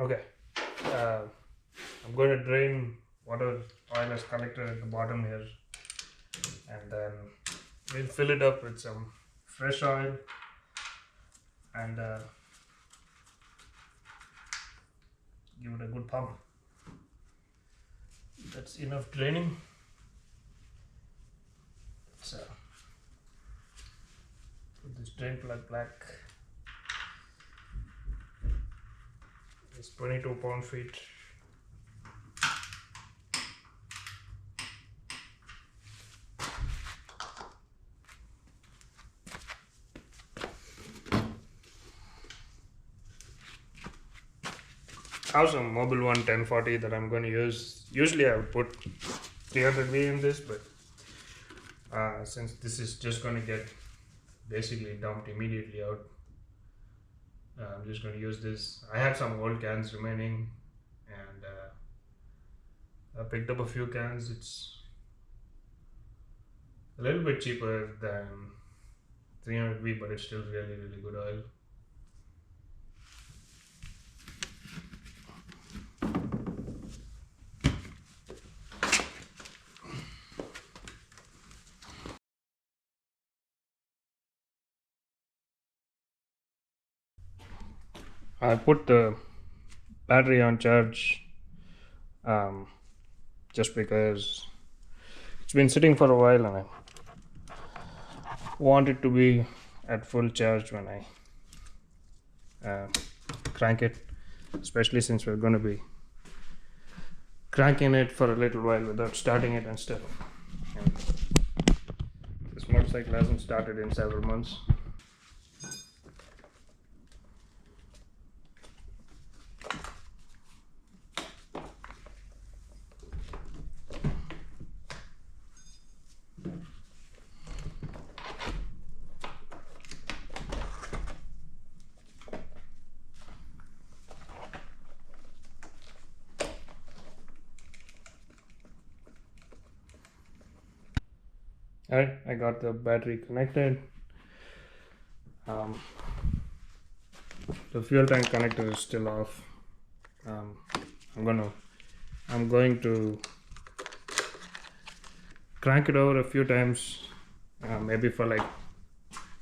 Okay, uh, I'm going to drain whatever oil is collected at the bottom here, and then we'll fill it up with some fresh oil, and give it a good pump. That's enough draining. So put this drain plug back. It's 22 pound feet. I have some Mobile One 1040 that I'm going to use. Usually I would put 300V in this, but since this is just going to get basically dumped immediately out, I'm just going to use this. I had some old cans remaining, and I picked up a few cans. It's a little bit cheaper than 300V, but it's still really good oil. I put the battery on charge just because it's been sitting for a while and I want it to be at full charge when I crank it, especially since we're going to be cranking it for a little while without starting it and stuff. And this motorcycle hasn't started in several months. Alright, I got the battery connected. The fuel tank connector is still off. I'm going to crank it over a few times, maybe for like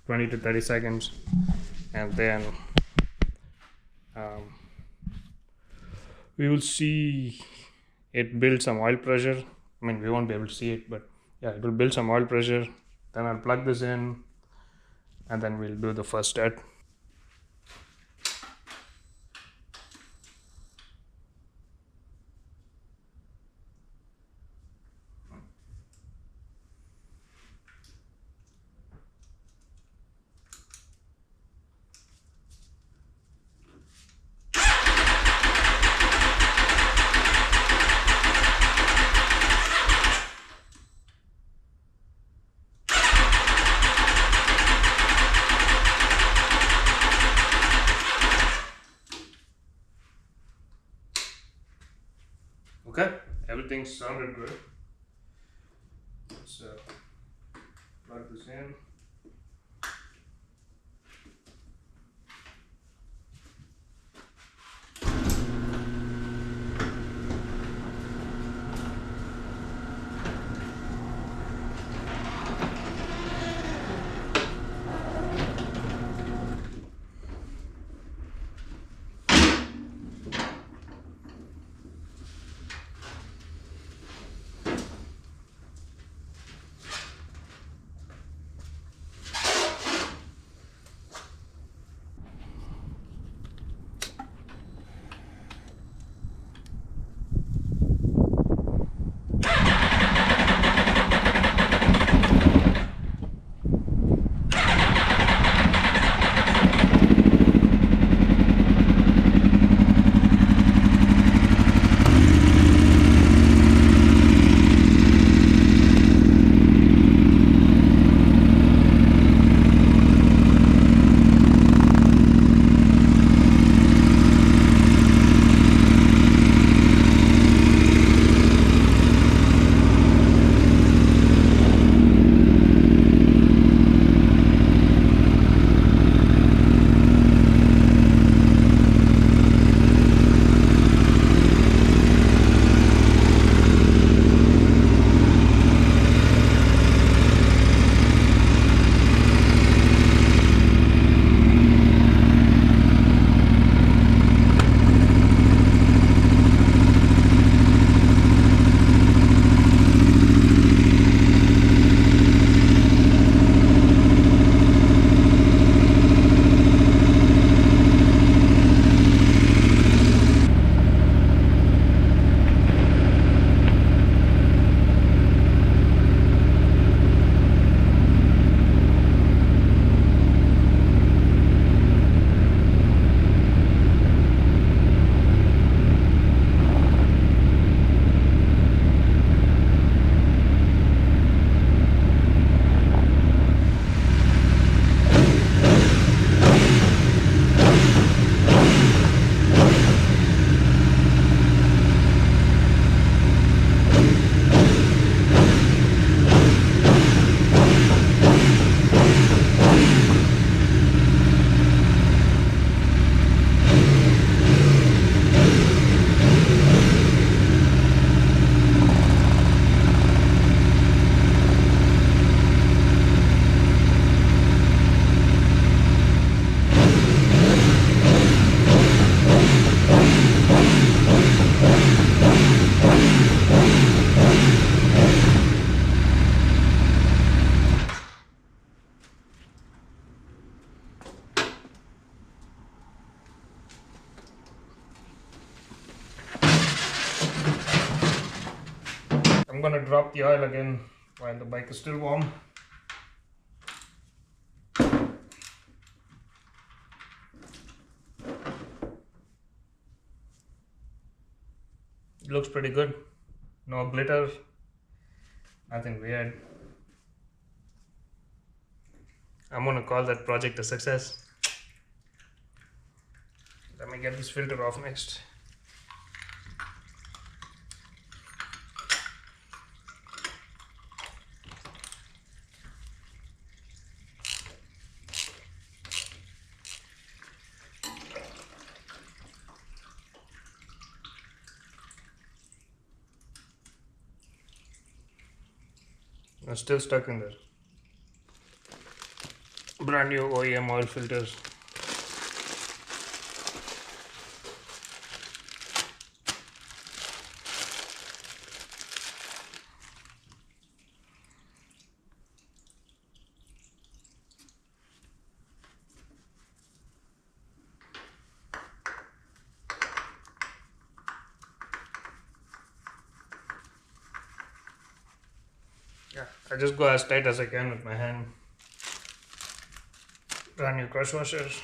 20 to 30 seconds, and then we will see it build some oil pressure. I mean, we won't be able to see it, but yeah, it will build some oil pressure. Then I'll plug this in, and then we'll do the first start. Okay, everything sounded good. Let's plug this in. I'm gonna drop the oil again while the bike is still warm. It looks pretty good. No glitter, nothing weird. I'm gonna call that project a success. Let me get this filter off next. I'm still stuck in there. Brand new OEM oil filters. Yeah, I just go as tight as I can with my hand. Brand new crush washers.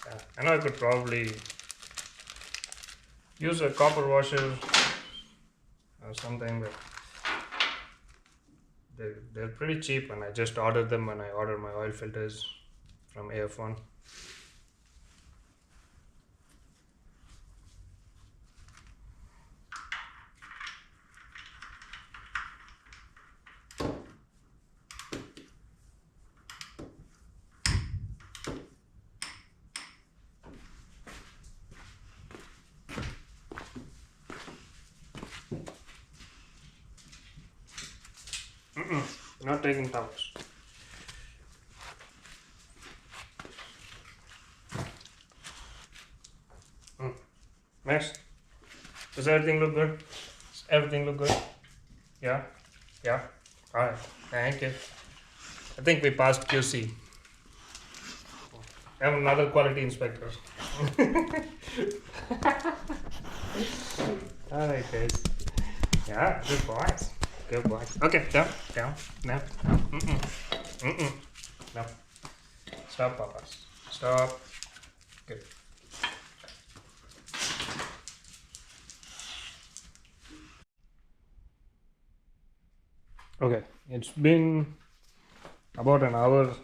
Yeah, I know I could probably use a copper washer or something, but they're pretty cheap, and I just ordered them when I ordered my oil filters from AF1. Not taking towels. Next. Does everything look good? Does everything look good? Yeah? Yeah? Alright. Thank you. I think we passed QC. I have another quality inspector. Alright guys. Yeah, good boys. Good boys. Okay, down, down, down. No. Stop, papas. Stop. Good. Okay, it's been about an hour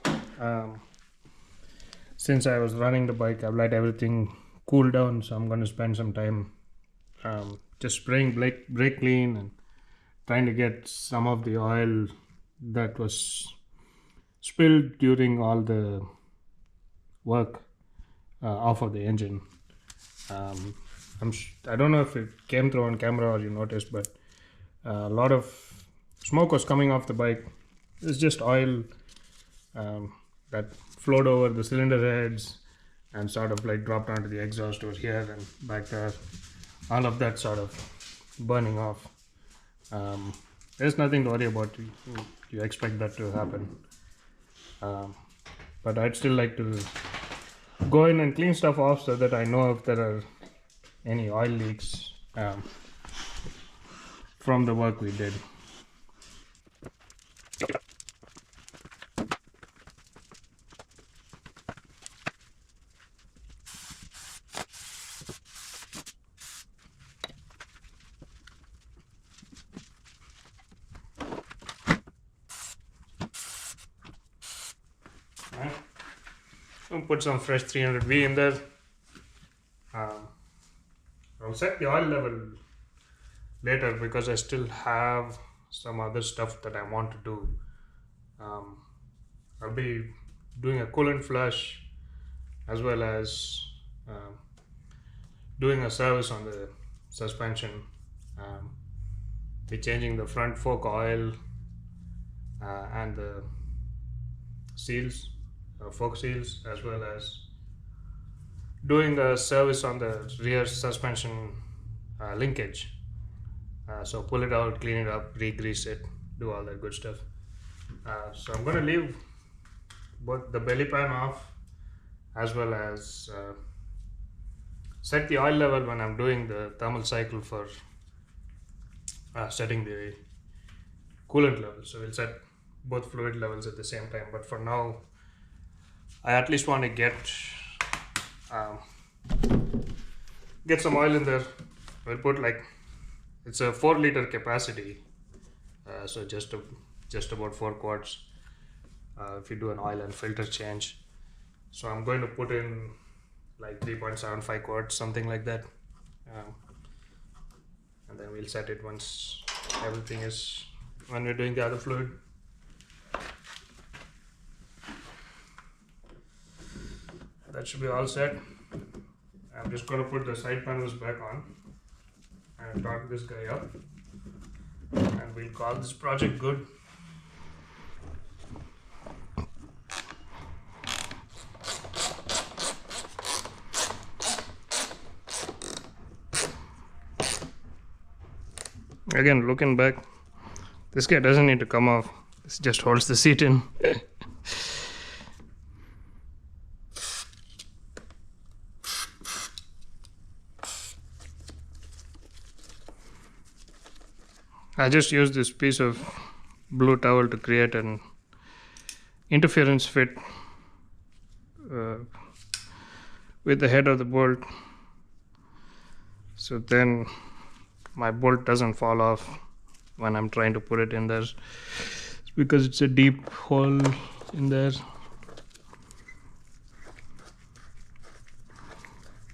since I was running the bike. I've let everything cool down, so I'm going to spend some time just spraying brake clean and trying to get some of the oil that was spilled during all the work off of the engine. I don't know if it came through on camera or you noticed, but a lot of smoke was coming off the bike. It's just oil that flowed over the cylinder heads and sort of like dropped onto the exhaust over here and back there. All of that sort of burning off. There's nothing to worry about. You expect that to happen. But I'd still like to go in and clean stuff off so that I know if there are any oil leaks from the work we did. I'll put some fresh 300V in there. I'll set the oil level later because I still have some other stuff that I want to do. I'll be doing a coolant flush as well as doing a service on the suspension. Be changing the front fork oil and the seals, fork seals, as well as doing a service on the rear suspension linkage. So pull it out, clean it up, re-grease it, do all that good stuff. So I'm going to leave both the belly pan off as well as set the oil level when I'm doing the thermal cycle for setting the coolant level. So we'll set both fluid levels at the same time, but for now I at least want to get some oil in there. We'll put like, it's a 4-liter capacity, so just about 4 quarts if you do an oil and filter change. So I'm going to put in like 3.75 quarts, something like that, and then we'll set it once everything is, when we're doing the other fluid. That should be all set. I'm just going to put the side panels back on and torque this guy up, and we'll call this project good. Again, looking back, this guy doesn't need to come off. This just holds the seat in. I just used this piece of blue towel to create an interference fit with the head of the bolt, so then my bolt doesn't fall off when I'm trying to put it in there. It's because it's a deep hole in there.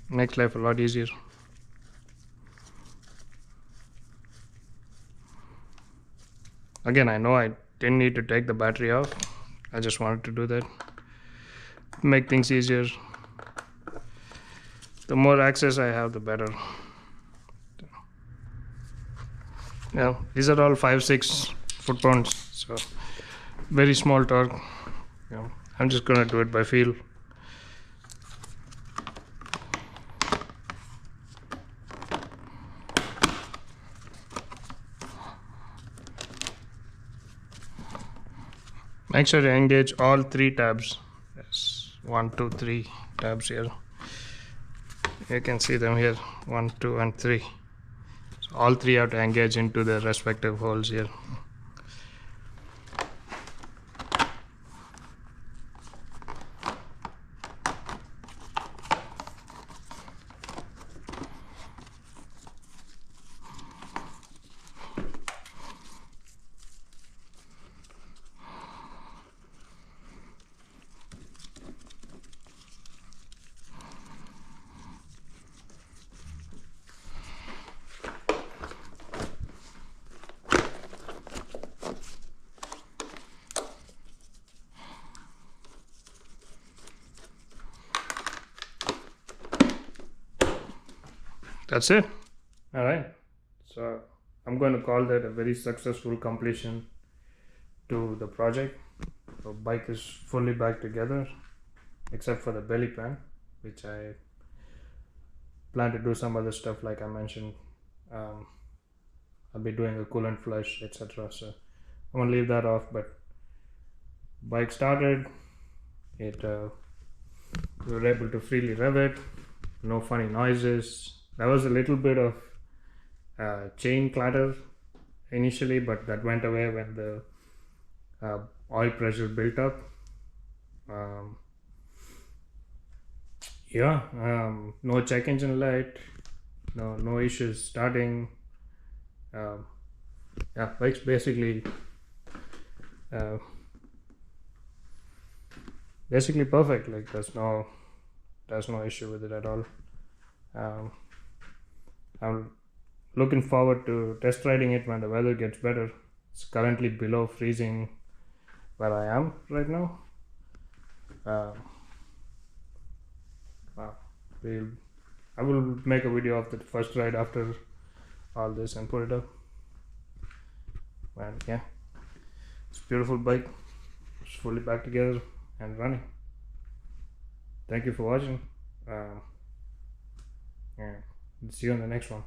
Makes life a lot easier. Again, I know I didn't need to take the battery off. I just wanted to do that. Make things easier. The more access I have, the better. Yeah, these are all 5-6 foot-pounds, so very small torque. Yeah, I'm just gonna do it by feel. Make sure you engage all 3 tabs. Yes, 1, 2, 3 tabs here. You can see them here, 1, 2, and 3. So all 3 have to engage into their respective holes here. That's it. All right. So I'm going to call that a very successful completion to the project. The bike is fully back together, except for the belly pan, which I plan to do some other stuff like I mentioned. I'll be doing a coolant flush, etc. So I'm gonna leave that off. But bike started. We were able to freely rev it. No funny noises. There was a little bit of chain clatter initially, but that went away when the oil pressure built up. No check engine light, no issues starting. Bike's basically perfect. Like there's no issue with it at all. I'm looking forward to test riding it when the weather gets better. It's currently below freezing where I am right now. I will make a video of the first ride after all this and put it up. And yeah, it's a beautiful bike. It's fully back together and running. Thank you for watching. Yeah, see you on the next one.